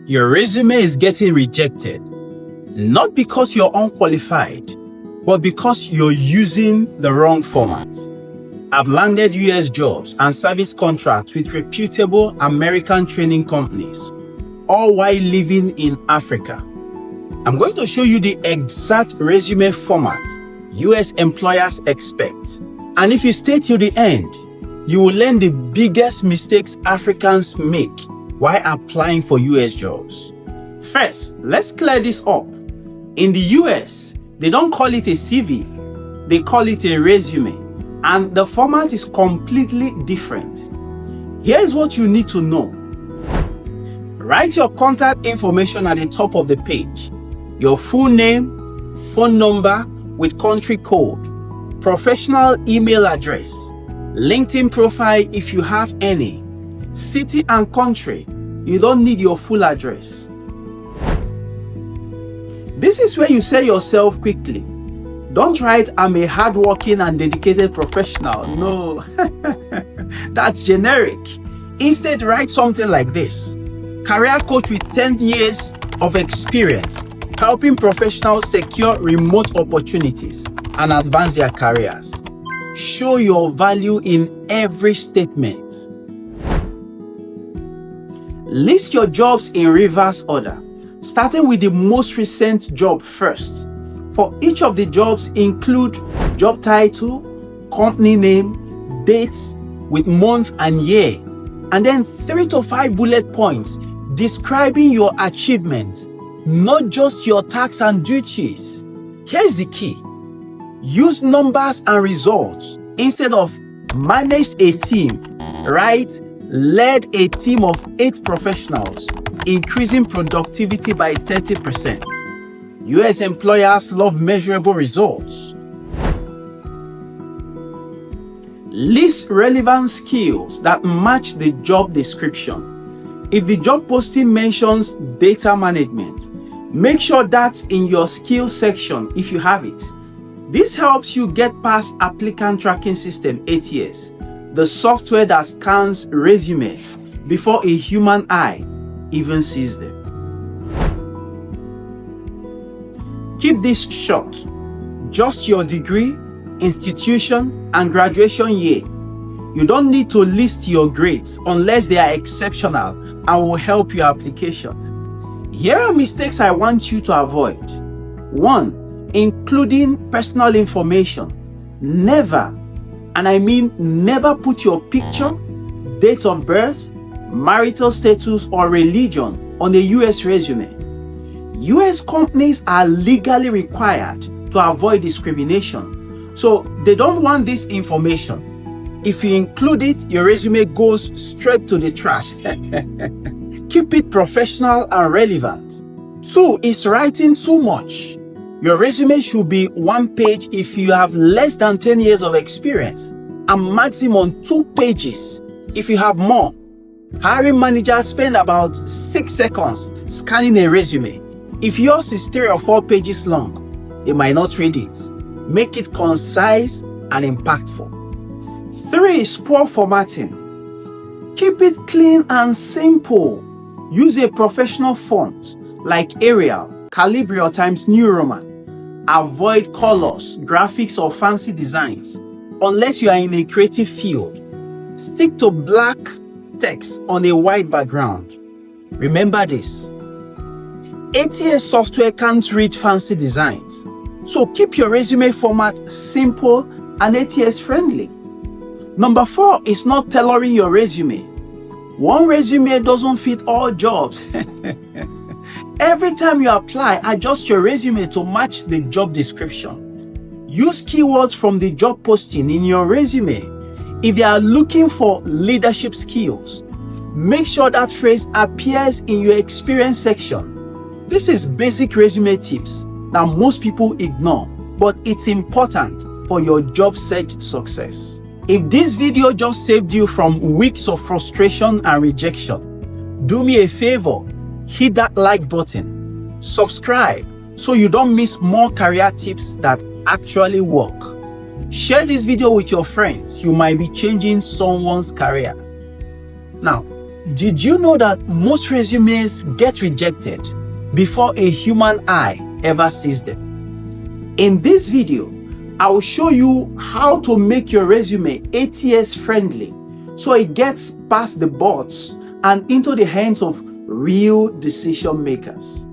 Your resume is getting rejected, not because you're unqualified, but because you're using the wrong format. I've landed US jobs and service contracts with reputable American training companies, all while living in Africa. I'm going to show you the exact resume format US employers expect. And if you stay till the end, you will learn the biggest mistakes Africans make while applying for US jobs. First, let's clear this up. In the US, they don't call it a CV, they call it a resume, and the format is completely different. Here's what you need to know. Write your contact information at the top of the page. Your full name, phone number with country code, professional email address, LinkedIn profile if you have any, city and country. You don't need your full address. This is where you sell yourself quickly. Don't write, "I'm a hardworking and dedicated professional." No, that's generic. Instead, write something like this: career coach with 10 years of experience, helping professionals secure remote opportunities and advance their careers. Show your value in every statement. List your jobs in reverse order, starting with the most recent job first. For each of the jobs, include job title, company name, dates with month and year, and then 3 to 5 bullet points describing your achievements, not just your tasks and duties. Here's the key. Use numbers and results. Instead of managed a team, write led a team of 8 professionals, increasing productivity by 30%. US employers love measurable results. List relevant skills that match the job description. If the job posting mentions data management, make sure that's in your skills section if you have it. This helps you get past Applicant Tracking System ATS, the software that scans resumes before a human eye even sees them. Keep this short. Just your degree, institution, and graduation year. You don't need to list your grades unless they are exceptional and will help your application. Here are mistakes I want you to avoid. 1. Including personal information. Never, and I mean never, put your picture, date of birth, marital status, or religion on a US resume. US companies are legally required to avoid discrimination, so they don't want this information. If you include it, your resume goes straight to the trash. Keep it professional and relevant. 2 is writing too much. Your resume should be 1 page if you have less than 10 years of experience, and maximum 2 pages if you have more. Hiring managers spend about 6 seconds scanning a resume. If yours is 3 or 4 pages long, they might not read it. Make it concise and impactful. 3 is poor formatting. Keep it clean and simple. Use a professional font like Arial, Calibri, or Times New Roman. Avoid colors, graphics, or fancy designs unless you are in a creative field. Stick to black text on a white background. Remember this: ATS software can't read fancy designs, so keep your resume format simple and ATS friendly. Number 4 is not tailoring your resume. One resume doesn't fit all jobs. Every time you apply, adjust your resume to match the job description. Use keywords from the job posting in your resume. If they are looking for leadership skills, make sure that phrase appears in your experience section. This is basic resume tips that most people ignore, but it's important for your job search success. If this video just saved you from weeks of frustration and rejection, do me a favor. Hit that like button, subscribe so you don't miss more career tips that actually work. Share this video with your friends. You might be changing someone's career. Now, Did you know that most resumes get rejected before a human eye ever sees them? In this video, I will show you how to make your resume ATS friendly so it gets past the bots and into the hands of real decision makers.